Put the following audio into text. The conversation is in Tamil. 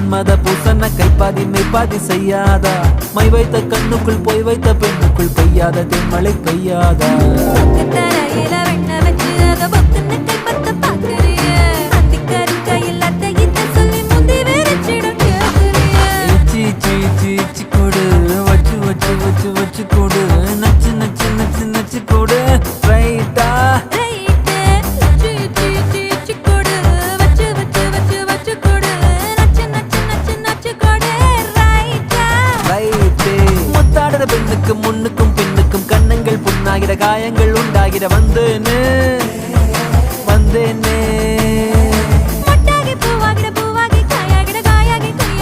மன்மத பூசன கைப்பாதி மெய்ப்பாதி செய்யாதா மை வைத்த கண்ணுக்குள் போய் வைத்த பெண்ணுக்குள் பெய்யாத தென்மழை பெய்யாதா கொடு வச்சு வச்சு வச்சு வச்சு கொடு நச்சு நச்சு நச்சு நச்சு கொடு ரைட்டா முத்தாடுற பெண்ணுக்கும் முன்னுக்கும் பின்னுக்கும் கண்ணங்கள் புண்ணாகிற காயங்கள் உண்டாகிற வந்தேனே வந்தேனே